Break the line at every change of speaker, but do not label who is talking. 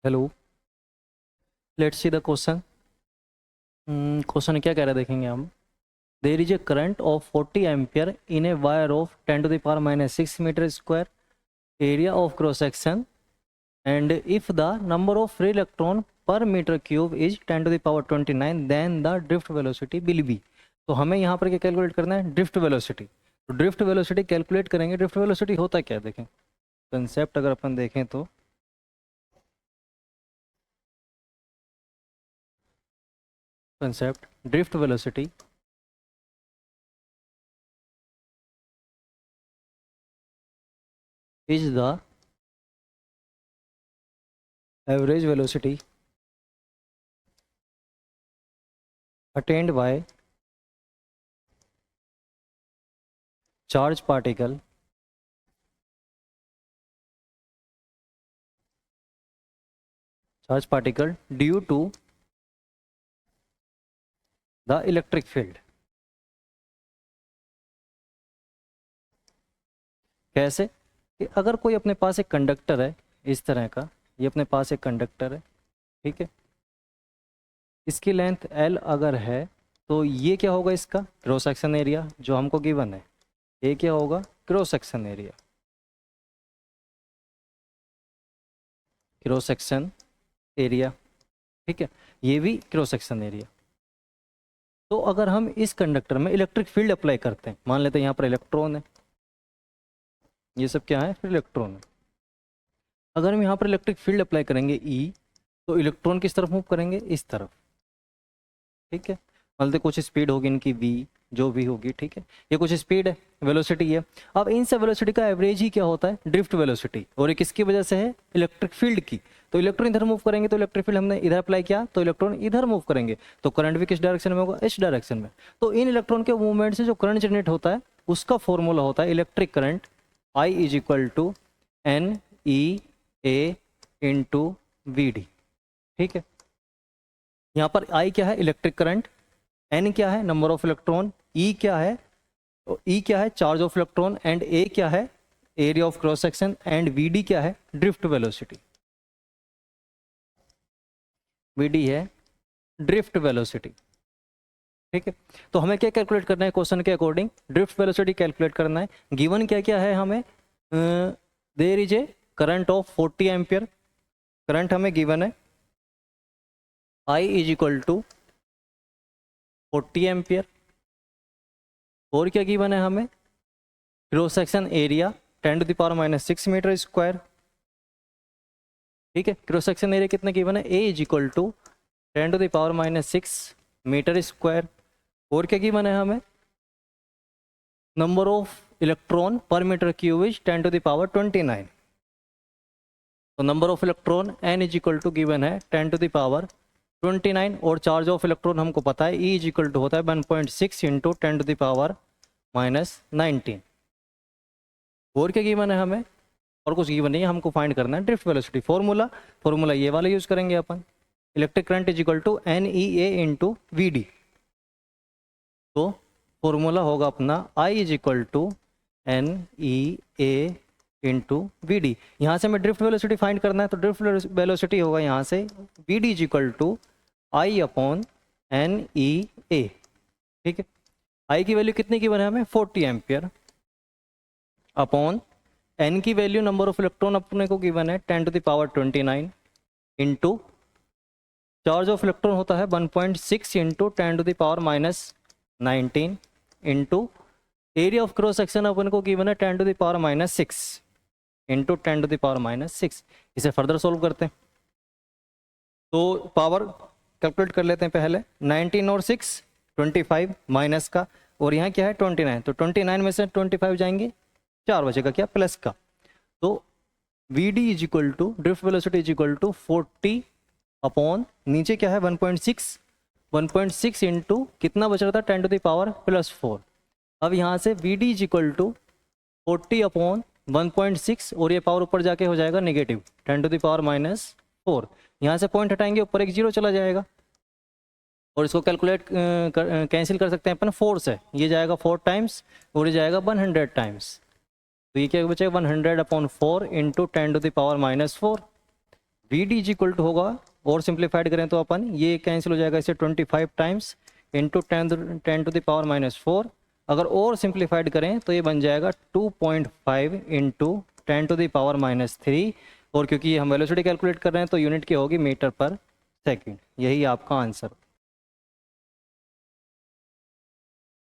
Hello, let's see the question. Question क्या कह रहा है देखेंगे हम। There is a current of 40 ampere in a wire of 10 to the power minus 6 metre square area of cross section and if the number of free electron per metre cube is 10 to the power 29 then the drift velocity will be. तो हमें यहाँ पर क्या calculate करना है, drift velocity. तो drift velocity calculate करेंगे। Drift velocity होता क्या देखें, कंसेप्ट अगर अपन देखें तो concept drift velocity is the average velocity attained by charged particle due to the electric field। कैसे कि अगर कोई अपने पास एक कंडक्टर है इस तरह का, ये अपने पास एक कंडक्टर है, ठीक है, इसकी लेंथ L अगर है तो ये क्या होगा, इसका क्रॉस सेक्शन एरिया जो हमको गिवन है, ये क्या होगा, cross section area, cross section area, ठीक है, ये भी क्रॉस सेक्शन एरिया। तो अगर हम इस कंडक्टर में इलेक्ट्रिक फील्ड अप्लाई करते हैं, मान लेते हैं यहाँ पर इलेक्ट्रॉन है, ये सब क्या है, फिर इलेक्ट्रॉन है। अगर हम यहाँ पर इलेक्ट्रिक फील्ड अप्लाई करेंगे E, तो इलेक्ट्रॉन किस तरफ मूव करेंगे, इस तरफ, ठीक है। मान लेते कुछ स्पीड होगी इनकी V, जो भी होगी, ठीक है, ये कुछ स्पीड है, वेलोसिटी है। अब इन सब वेलोसिटी का एवरेज ही क्या होता है, ड्रिफ्ट वेलोसिटी, और ये किसकी वजह से है, इलेक्ट्रिक फील्ड की। तो इलेक्ट्रॉन इधर मूव करेंगे तो इलेक्ट्रिक फील्ड हमने इधर अप्लाई किया तो इलेक्ट्रॉन इधर मूव करेंगे, तो करंट भी किस डायरेक्शन में होगा, इस डायरेक्शन में। तो इन इलेक्ट्रॉन के मूवमेंट से जो करंट जनरेट होता है उसका फॉर्मूला होता है electric current I is equal to NEA into VD, ठीक है। यहाँ पर I क्या है, इलेक्ट्रिक करंट, N क्या है, नंबर ऑफ इलेक्ट्रॉन, E क्या है, charge of electron, and A क्या है, area of cross section, and VD क्या है, ड्रिफ्ट वेलोसिटी। VD है ड्रिफ्ट वेलोसिटी, ठीक है। तो हमें क्या कैलकुलेट करना है, क्वेश्चन के अकॉर्डिंग ड्रिफ्ट वेलोसिटी कैलकुलेट करना है। गिवन क्या क्या है हमें, there is a current of 40 ampere, current हमें गिवन है, I is equal to 40 ampere, और क्या गिवन है हमें, cross section area 10 to the power minus 6 metre square, ठीक है। क्रॉस सेक्शन एरिया कितना गिवन है, A is equal to 10 to the power minus 6 metre square, और क्या गिवन है हमें, number of electron per metre cube is 10 to the power 29। तो number of electron N is equal to given है 10 to the power 29, और charge of electron हमको पता है E इज इक्वल टू होता है 1.6 into 10 to the power minus 19। और क्या गिवन है हमें, और कुछ गिवन नहीं है, हमको फाइंड करना है ड्रिफ्ट वेलोसिटी। फॉर्मूला ये वाला यूज करेंगे अपन, electric current is equal to NEA into VD। तो फॉर्मूला होगा अपना I is equal to NEA into VD। यहाँ से हमें ड्रिफ्ट वेलोसिटी फाइंड करना है, तो ड्रिफ्ट वेलोसिटी होगा यहाँ से VD is equal to I upon NEA, ठीक है। I की वैल्यू कितनी गिवन है हमें, 40 एम्पियर, अपॉन N की वैल्यू नंबर ऑफ इलेक्ट्रॉन अपने को गिवन है 10 to the power 29 into charge of electron होता है 1.6 into 10 to the power minus 19 into area of cross section अपन को गिवन है 10 to the power minus 6 into 10 to the power minus 6। इसे further solve करते हैं तो पावर कैलकुलेट कर लेते हैं पहले, 19 और 6 25 माइनस का, और यहाँ क्या है 29, तो 29 में से 25 जाएंगे, 4 बचेगा क्या, प्लस का। तो VD is equal to drift velocity is equal to 40 upon नीचे क्या है 1.6 इंटू कितना बच रहा था 10 टू द पावर प्लस 4। अब यहाँ से VD is equal to 40 upon 1.6, और ये पावर ऊपर जाके हो जाएगा negative 10 to the power minus 4। यहाँ से पॉइंट हटाएंगे, ऊपर एक 0 चला जाएगा, और इसको कैलकुलेट कैंसिल कर सकते हैं अपन 4 से, ये जाएगा 4 टाइम्स और ये जाएगा 100 टाइम्स। तो ये क्या बचेगा 100 upon 4 into 10 to the power minus 4, V D is equal to होगा, और सिंप्लीफाइड करें तो अपन ये कैंसिल हो जाएगा, इसे 25 times into 10 to the power -4। अगर और सिंप्लीफाइड करें तो ये बन जाएगा 2.5 इंटू 10 टू द पावर -3, और क्योंकि हम वेलोसिटी कैलकुलेट कर रहे हैं तो यूनिट की होगी मीटर पर सेकंड। यही आपका आंसर।